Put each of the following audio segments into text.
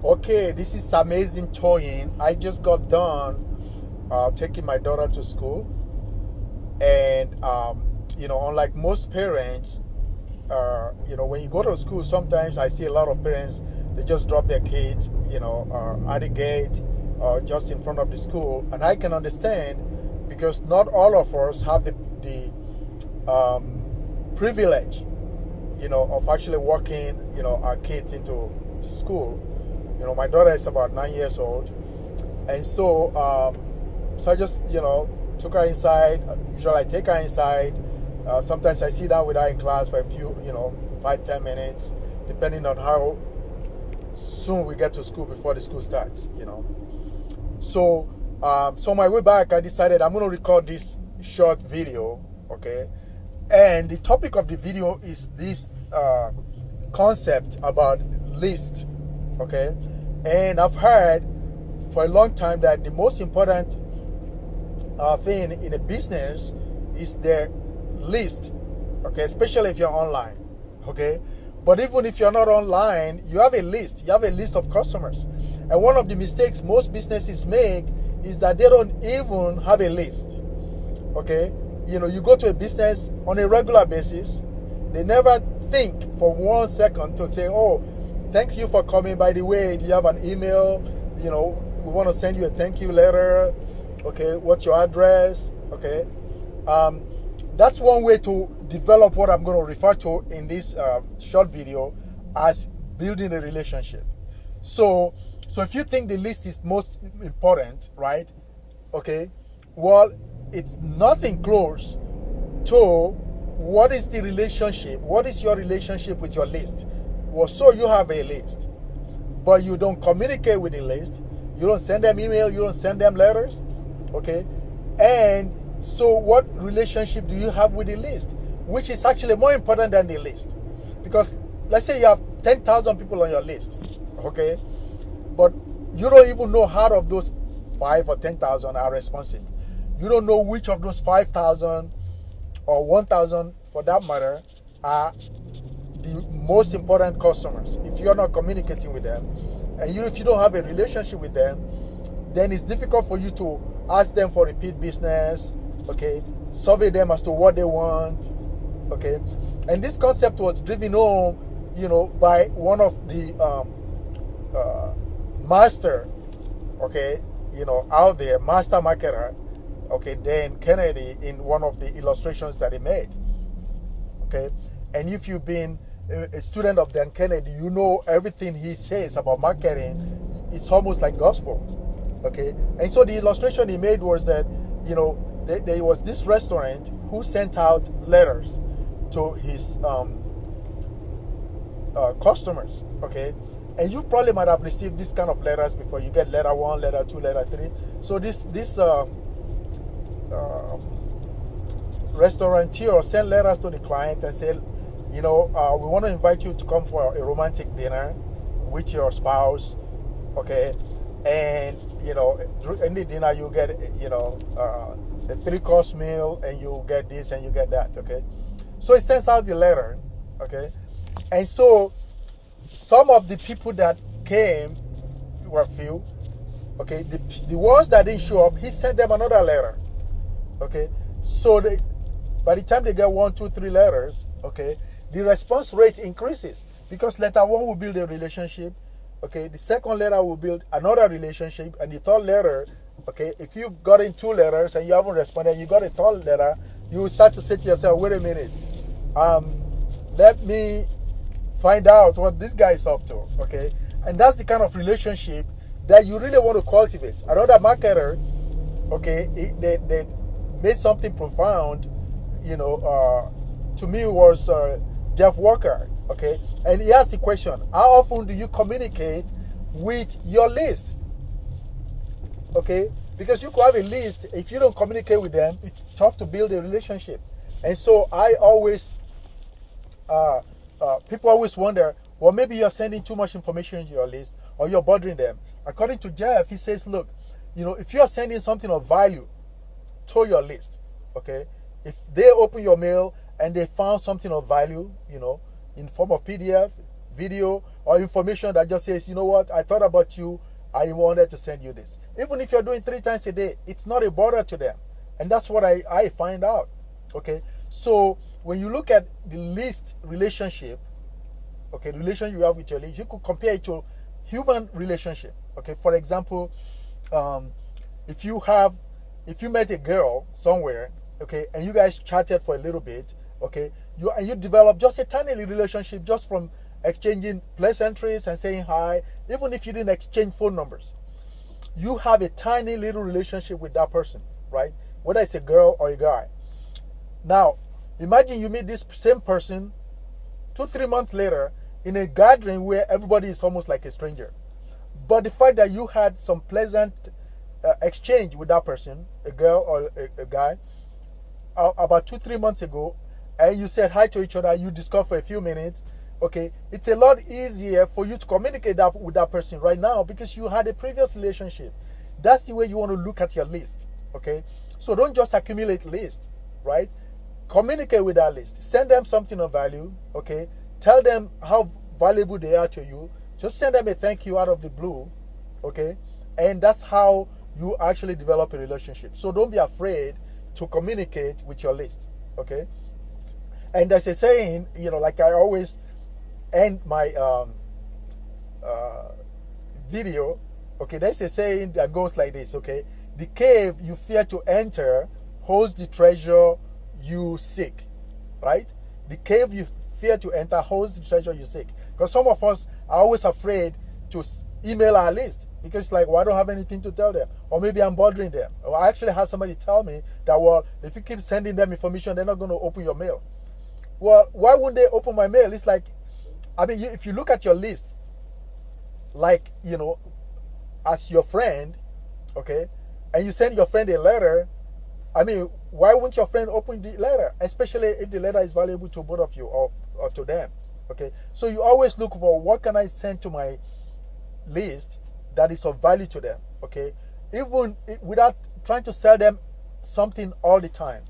Okay, this is amazing toying. I just got done taking my daughter to school, and unlike most parents, when you go to school, sometimes I see a lot of parents, they just drop their kids, at the gate or just in front of the school, and I can understand because not all of us have the privilege, of actually walking, our kids into school. My daughter is about 9 years old, and so I just, took her inside. Usually I take her inside. Sometimes I sit down with her in class for a few, 5-10 minutes, depending on how soon we get to school before the school starts. So on my way back, I decided I'm going to record this short video, okay? And the topic of the video is this concept about list, okay? And I've heard for a long time that the most important thing in a business is the list, okay? Especially if you're online, okay? But even if you're not online, you have a list. You have a list of customers. And one of the mistakes most businesses make is that they don't even have a list, okay? You go to a business on a regular basis, they never think for 1 second to say, oh, thanks you for coming. By the way, do you have an email? We want to send you a thank you letter. Okay, what's your address? Okay. That's one way to develop what I'm going to refer to in this short video as building a relationship. So if you think the list is most important, right? Okay, well, it's nothing close to what is the relationship? What is your relationship with your list? Well, so you have a list, but you don't communicate with the list. You don't send them email. You don't send them letters. Okay, and so what relationship do you have with the list? Which is actually more important than the list, because let's say you have 10,000 people on your list, okay, but you don't even know how of those 5 or 10,000 are responsive. You don't know which of those 5,000 or 1,000 for that matter are the most important customers. If you're not communicating with them, and if you don't have a relationship with them, then it's difficult for you to ask them for repeat business, okay, survey them as to what they want, okay. And this concept was driven home, by one of the master, okay, out there, master marketer, okay, Dan Kennedy, in one of the illustrations that he made, okay. And if you've been a student of Dan Kennedy, you know everything he says about marketing. It's almost like gospel, okay. And so the illustration he made was that, there was this restaurant who sent out letters to his customers, okay. And you probably might have received this kind of letters before. You get letter 1, letter 2, letter 3. So this restaurateur sent letters to the client and said, we want to invite you to come for a romantic dinner with your spouse, okay? And, in the dinner you get, a 3-course meal, and you get this and you get that, okay? So it sends out the letter, okay? And so some of the people that came were few, okay? The ones that didn't show up, he sent them another letter, okay? So by the time they get 1, 2, 3 letters, okay, the response rate increases, because letter 1 will build a relationship, okay, the second letter will build another relationship, and the third letter, okay, if you've gotten 2 letters and you haven't responded, you got a third letter, you will start to say to yourself, wait a minute, let me find out what this guy is up to, okay? And that's the kind of relationship that you really want to cultivate. Another marketer, okay, they made something profound, to me was Jeff Walker, okay? And he asked the question, how often do you communicate with your list? Okay? Because you could have a list, if you don't communicate with them, it's tough to build a relationship. And so I always, people always wonder, well, maybe you're sending too much information to your list, or you're bothering them. According to Jeff, he says, look, if you're sending something of value to your list, okay, if they open your mail and they found something of value, in form of PDF, video, or information that just says, you know what, I thought about you, I wanted to send you this. Even if you're doing 3 times a day, it's not a bother to them. And that's what I find out. Okay, so when you look at the list relationship, okay, the relation you have with your list, you could compare it to human relationship. Okay, for example, if you met a girl somewhere, okay, and you guys chatted for a little bit, okay, you develop just a tiny little relationship just from exchanging pleasantries and saying hi, even if you didn't exchange phone numbers. You have a tiny little relationship with that person, right? Whether it's a girl or a guy. Now, imagine you meet this same person 2-3 months later in a gathering where everybody is almost like a stranger. But the fact that you had some pleasant exchange with that person, a girl or a guy, about 2-3 months ago, and you said hi to each other, you discussed for a few minutes, okay, it's a lot easier for you to communicate that with that person right now because you had a previous relationship. That's the way you want to look at your list, okay? So don't just accumulate lists, right? Communicate with that list. Send them something of value, okay? Tell them how valuable they are to you. Just send them a thank you out of the blue, okay? And that's how you actually develop a relationship. So don't be afraid to communicate with your list, okay? And there's a saying, you know, like I always end my video, okay? There's a saying that goes like this, okay? The cave you fear to enter holds the treasure you seek, right? The cave you fear to enter holds the treasure you seek. Because some of us are always afraid to email our list because it's like, well, I don't have anything to tell them, or maybe I'm bothering them. Or I actually had somebody tell me that, well, if you keep sending them information, they're not going to open your mail. Well, why wouldn't they open my mail? It's like, I mean, if you look at your list, like, you know, as your friend, okay, and you send your friend a letter, I mean, why wouldn't your friend open the letter, especially if the letter is valuable to both of you or to them, okay? So you always look for what can I send to my list that is of value to them, okay? Even without trying to sell them something all the time,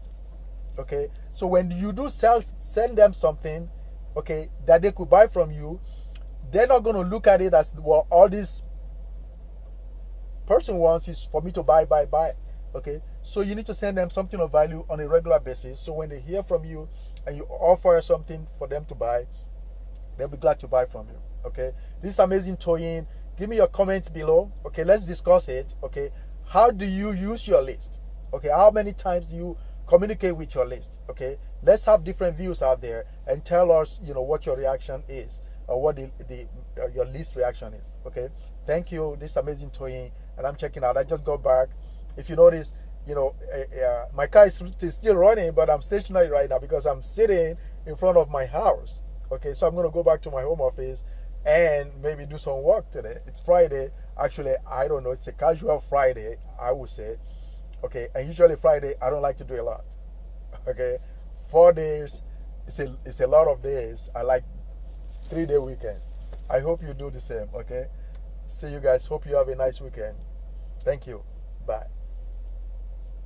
okay? So when you do send them something, okay, that they could buy from you, they're not going to look at it as, well, all this person wants is for me to buy, okay? So you need to send them something of value on a regular basis. So when they hear from you and you offer something for them to buy, they'll be glad to buy from you, okay? This is Amazing Toyin. Give me your comments below, okay? Let's discuss it, okay? How do you use your list, okay? How many times do you communicate with your list, okay? Let's have different views out there and tell us, you know, what your reaction is or what your list reaction is, okay? Thank you. This is Amazing Toyin, and I'm checking out. I just got back. If you notice, you know, my car is still running, but I'm stationary right now because I'm sitting in front of my house, okay? So I'm going to go back to my home office and maybe do some work today. It's Friday. Actually, I don't know. It's a casual Friday, I would say. Okay, and usually Friday, I don't like to do a lot. Okay, 4 days, it's a lot of days. I like 3-day weekends. I hope you do the same, okay? See you guys. Hope you have a nice weekend. Thank you. Bye.